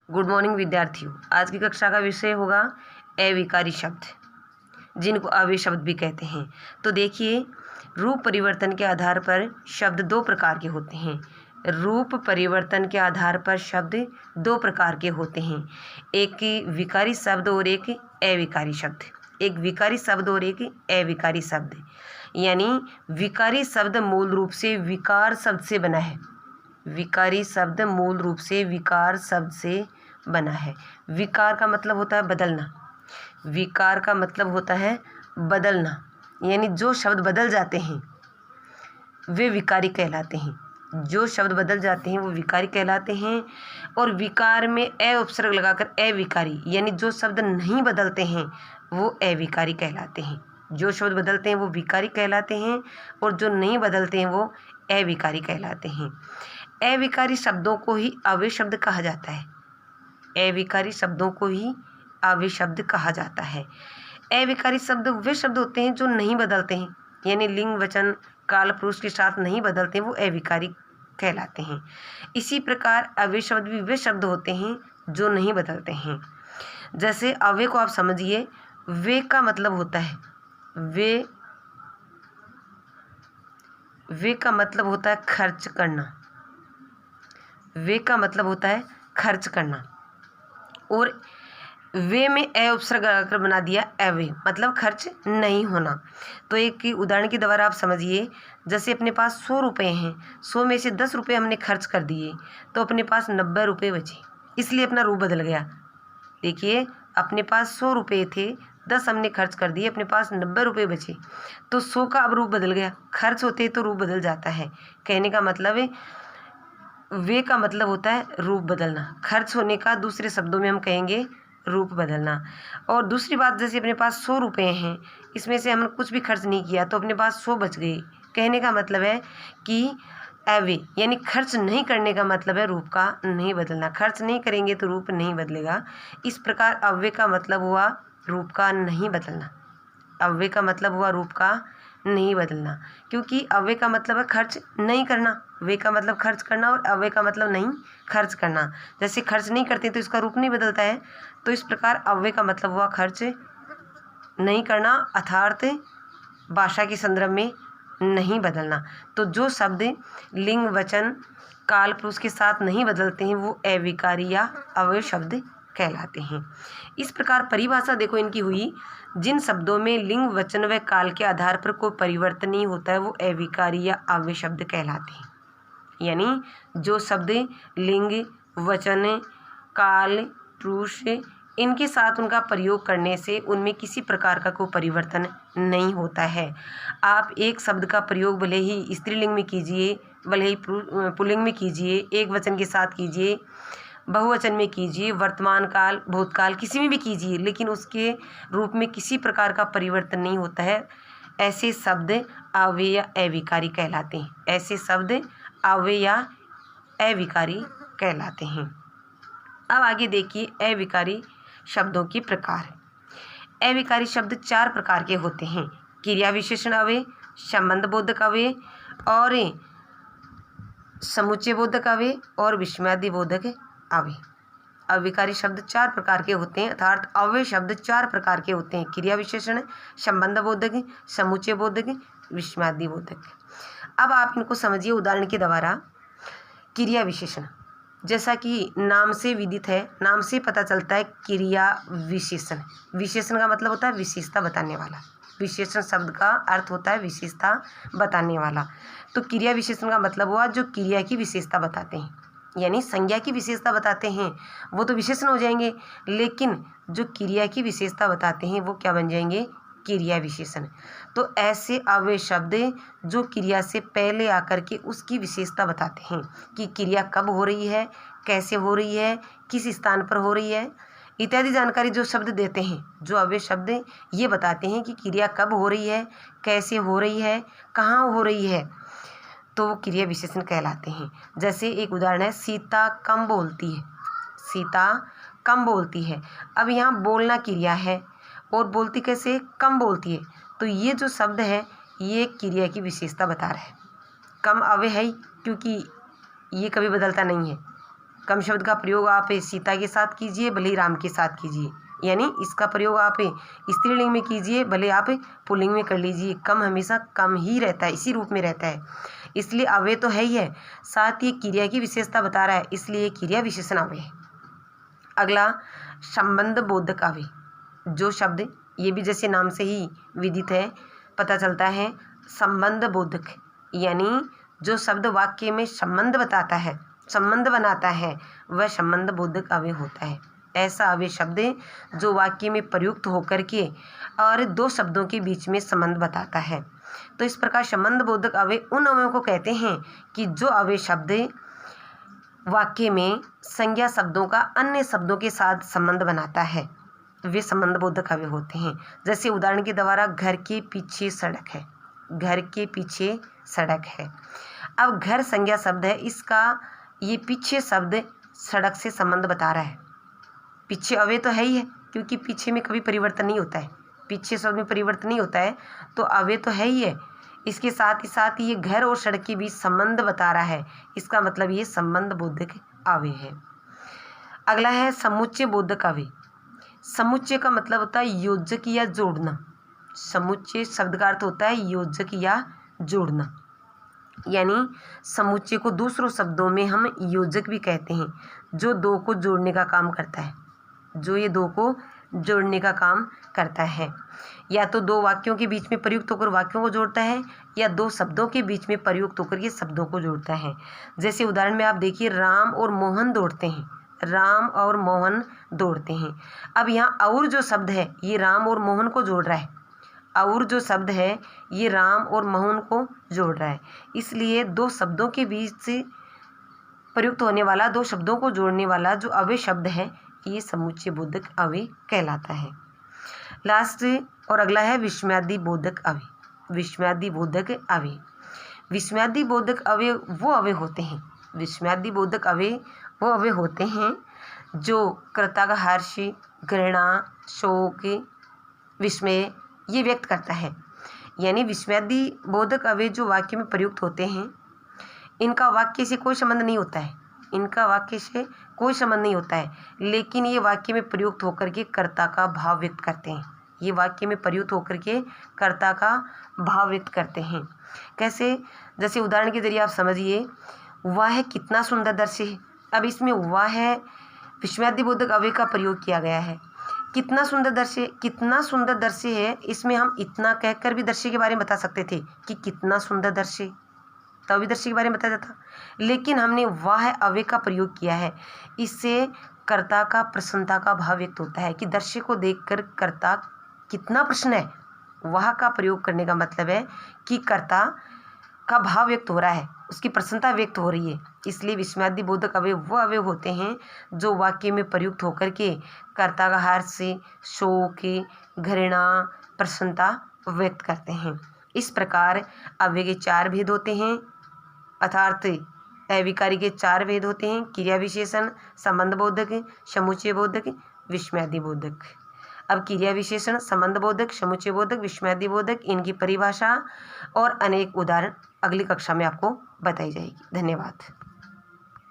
Good morning विद्यार्थियों। आज की कक्षा का विषय होगा अविकारी शब्द, जिनको अव्यय शब्द भी कहते हैं। तो देखिए, रूप परिवर्तन के आधार पर शब्द दो प्रकार के होते हैं। रूप परिवर्तन के आधार पर शब्द दो प्रकार के होते हैं, एक विकारी शब्द और एक अविकारी शब्द। एक विकारी शब्द और एक अविकारी शब्द। यानी विकारी शब्द मूल रूप से विकार शब्द से बना है। विकारी शब्द मूल रूप से विकार शब्द से बना है। विकार का मतलब होता है बदलना। विकार का मतलब होता है बदलना, यानी जो शब्द बदल जाते हैं वे विकारी कहलाते हैं। जो शब्द बदल जाते हैं वो विकारी कहलाते हैं। और विकार में अ उपसर्ग लगाकर अविकारी, यानी जो शब्द नहीं बदलते हैं वो अविकारी कहलाते हैं। जो शब्द बदलते हैं वो विकारी कहलाते हैं और जो नहीं बदलते हैं वो अविकारी कहलाते हैं। अविकारी शब्दों को ही अव्यय शब्द कहा जाता है। अविकारी शब्दों को ही अव्यय शब्द कहा जाता है। अविकारी शब्द वे शब्द होते हैं जो नहीं बदलते हैं, यानी लिंग वचन काल पुरुष के साथ नहीं बदलते हैं, वो अविकारी कहलाते हैं। इसी प्रकार अव्यय शब्द भी वे शब्द होते हैं जो नहीं बदलते हैं। जैसे अव्यय को आप समझिए, वे का मतलब होता है वे का मतलब होता है खर्च करना। वे का मतलब होता है खर्च करना। और वे में अ उपसर्ग लगाकर बना दिया अव्यय, मतलब खर्च नहीं होना। तो एक उदाहरण के द्वारा आप समझिए, जैसे अपने पास 100 रुपये हैं, 100 में से 10 रुपये हमने खर्च कर दिए तो अपने पास 90 रुपये बचे, इसलिए अपना रूप बदल गया। देखिए, अपने पास 100 रुपये थे, 10 हमने खर्च कर दिए, अपने पास 90 रुपये बचे, तो 100 का अब रूप बदल गया। खर्च होते तो रूप बदल जाता है। कहने का मतलब है वे का मतलब होता है रूप बदलना। खर्च होने का दूसरे शब्दों में हम कहेंगे रूप बदलना। और दूसरी बात, जैसे अपने पास 100 रुपये हैं, इसमें से हमने कुछ भी खर्च नहीं किया तो अपने पास 100 बच गए। कहने का मतलब है कि अव्यय, यानी खर्च नहीं करने का मतलब है रूप का नहीं बदलना। खर्च नहीं करेंगे तो रूप नहीं बदलेगा। इस प्रकार अव्यय का मतलब हुआ रूप का नहीं बदलना। अव्यय का मतलब हुआ रूप का नहीं बदलना, क्योंकि अव्यय का मतलब है खर्च नहीं करना। वे का मतलब खर्च करना और अव्यय का मतलब नहीं खर्च करना। जैसे खर्च नहीं करते तो इसका रूप नहीं बदलता है, तो इस प्रकार अव्यय का मतलब हुआ खर्च नहीं करना, अर्थात भाषा के संदर्भ में नहीं बदलना। तो जो शब्द लिंग वचन काल पुरुष के साथ नहीं बदलते हैं वो अविकारी या अव्यय शब्द कहलाते हैं। इस प्रकार परिभाषा देखो इनकी हुई, जिन शब्दों में लिंग वचन व काल के आधार पर कोई परिवर्तन नहीं होता है वो अविकारी या अव्यय शब्द कहलाते हैं। यानी जो शब्द लिंग वचन काल पुरुष इनके साथ उनका प्रयोग करने से उनमें किसी प्रकार का कोई परिवर्तन नहीं होता है। आप एक शब्द का प्रयोग भले ही स्त्रीलिंग में कीजिए, भले ही पुल्लिंग में कीजिए, एक वचन के साथ कीजिए, बहुवचन में कीजिए, वर्तमान काल भूतकाल किसी में भी कीजिए, लेकिन उसके रूप में किसी प्रकार का परिवर्तन नहीं होता है। ऐसे शब्द अव्यय या अविकारी कहलाते हैं। ऐसे शब्द अव्यय या अविकारी कहलाते हैं। अब आगे देखिए अविकारी शब्दों के प्रकार। अविकारी शब्द 4 प्रकार के होते हैं: क्रिया विशेषण अव्यय, संबंध बोधक अव्यय और समुच्चय बोधक अव्यय और विस्मयादि बोधक अव्यय। अविकारी शब्द 4 प्रकार के होते हैं, अर्थात अव्यय शब्द 4 प्रकार के होते हैं: क्रिया विशेषण, संबंध बोधक, समुच्चय बोधक, विस्मयादि बोधक। अब आप इनको समझिए उदाहरण के द्वारा। क्रिया विशेषण, जैसा कि नाम से विदित है, नाम से पता चलता है क्रिया विशेषण। विशेषण का मतलब होता है विशेषता बताने वाला। विशेषण शब्द का अर्थ होता है विशेषता बताने वाला। तो क्रिया विशेषण का मतलब हुआ जो क्रिया की विशेषता बताते हैं, यानी संज्ञा की विशेषता बताते हैं वो तो विशेषण हो जाएंगे, लेकिन जो क्रिया की विशेषता बताते हैं वो क्या बन जाएंगे? क्रिया विशेषण। तो ऐसे अव्यय शब्द जो क्रिया से पहले आकर के उसकी विशेषता बताते हैं कि क्रिया कब हो रही है, कैसे हो रही है, किस स्थान पर हो रही है इत्यादि जानकारी जो शब्द देते हैं, जो अव्यय शब्द ये बताते हैं कि क्रिया कब हो रही है, कैसे हो रही है, कहाँ हो रही है, तो वो क्रिया विशेषण कहलाते हैं। जैसे एक उदाहरण है, सीता कम बोलती है। सीता कम बोलती है। अब यहाँ बोलना क्रिया है और बोलती कैसे? कम बोलती है। तो ये जो शब्द है ये क्रिया की विशेषता बता रहा है। कम अव्यय है क्योंकि ये कभी बदलता नहीं है, कम शब्द का प्रयोग आप सीता के साथ कीजिए, भले ही राम के साथ कीजिए, यानी इसका प्रयोग आप स्त्रीलिंग में कीजिए, भले आप पुल्लिंग में कर लीजिए, कम हमेशा कम ही रहता है, इसी रूप में रहता है, इसलिए अव्यय तो है ही है, साथ ही क्रिया की विशेषता बता रहा है, इसलिए क्रिया विशेषण अव्यय है। अगला संबंध बोधक अव्यय, जो शब्द ये भी जैसे नाम से ही विदित है, पता चलता है, संबंध बोधक, यानी जो शब्द वाक्य में संबंध बताता है, संबंध बनाता है, वह संबंध बोधक अव्यय होता है। ऐसा अव्यय शब्द जो वाक्य में प्रयुक्त होकर के और दो शब्दों के बीच में संबंध बताता है। तो इस प्रकार संबंध बोधक अव्यय उन अव्ययों को कहते हैं कि जो अव्यय शब्द वाक्य में संज्ञा शब्दों का अन्य शब्दों के साथ संबंध बनाता है, वे संबंध बोधक अव्यय होते हैं। जैसे उदाहरण के द्वारा घर के पीछे सड़क है, घर के पीछे सड़क है। अब घर संज्ञा शब्द है, इसका ये पीछे शब्द सड़क से संबंध बता रहा है। पीछे अव्यय तो है ही है, क्योंकि पीछे में कभी परिवर्तन नहीं होता है, पीछे शब्द में परिवर्तन नहीं होता है, तो अव्यय तो है ही है। इसके साथ ही ये घर और सड़क के बीच संबंध बता रहा है, इसका मतलब ये संबंध बोधक अव्यय है। अगला है समुच्चय बोधक अव्यय। समुच्चय का मतलब होता है योजक या जोड़ना। समुच्चय शब्द का अर्थ होता है योजक या जोड़ना, यानी समुच्चय को दूसरों शब्दों में हम योजक भी कहते हैं, जो दो को जोड़ने का काम करता है, जो ये दो को जोड़ने का काम करता है। या तो दो वाक्यों के बीच में प्रयुक्त होकर वाक्यों को जोड़ता है, या दो शब्दों के बीच में प्रयुक्त होकर ये शब्दों को जोड़ता है। जैसे उदाहरण में आप देखिए, राम और मोहन दौड़ते हैं, राम और मोहन दौड़ते हैं। अब यहाँ और जो शब्द है ये राम और मोहन को जोड़ रहा है, और जो शब्द है ये राम और मोहन को जोड़ रहा है, इसलिए दो शब्दों के बीच से प्रयुक्त होने वाला, दो शब्दों को जोड़ने वाला जो अव्यय शब्द है, ये समुच्चय बोधक अव्यय कहलाता है। लास्ट और अगला है विस्मयादि बोधक अव्यय। विस्मयादि बोधक अव्यय, विस्मयादि बोधक अव्यय वो अव्यय होते हैं, विस्मयादि बोधक अव्यय वो अव्यय होते हैं जो कर्ता का हर्ष, घृणा, शोक, विस्मय ये व्यक्त करता है। यानी विस्मयादि बोधक अव्यय जो वाक्य में प्रयुक्त होते हैं, इनका वाक्य से कोई संबंध नहीं होता है, इनका वाक्य से कोई संबंध नहीं होता है, लेकिन ये वाक्य में प्रयुक्त होकर के कर्ता का भाव व्यक्त करते हैं। ये वाक्य में प्रयुक्त होकर के कर्ता का भाव व्यक्त करते हैं। कैसे? जैसे उदाहरण के जरिए आप समझिए, वह कितना सुंदर दृश्य है। अब इसमें वह विस्मयादि बोधक अव्यय का प्रयोग किया गया है। कितना सुंदर दृश्य, कितना सुंदर दृश्य है, इसमें हम इतना कहकर भी दृश्य के बारे में बता सकते थे कि कितना सुंदर दृश्य, तब भी दृश्य के बारे में बताया जाता, लेकिन हमने वह अव्यय का प्रयोग किया है। इससे कर्ता का प्रसन्नता का भाव व्यक्त होता है कि दृश्य को देखकर कर्ता कितना प्रसन्न है। वह का प्रयोग करने का मतलब है कि कर्ता का भाव व्यक्त हो रहा है, उसकी प्रसन्नता व्यक्त हो रही है। इसलिए विस्मयादि बोधक अव्यय वो अव्यय होते हैं जो वाक्य में प्रयुक्त होकर के कर्ता का हर्ष, शोक, घृणा, प्रसन्नता व्यक्त करते हैं। इस प्रकार अव्यय के चार भेद होते हैं, अर्थात अविकारी के चार भेद होते हैं, क्रिया विशेषण, संबंध बोधक, समुच्चय बोधक, विस्मयादि बोधक। अब क्रिया विशेषण, संबंध बोधक, समुच्चय बोधक, विस्मयादि बोधक, इनकी परिभाषा और अनेक उदाहरण अगली कक्षा में आपको बताई जाएगी। धन्यवाद।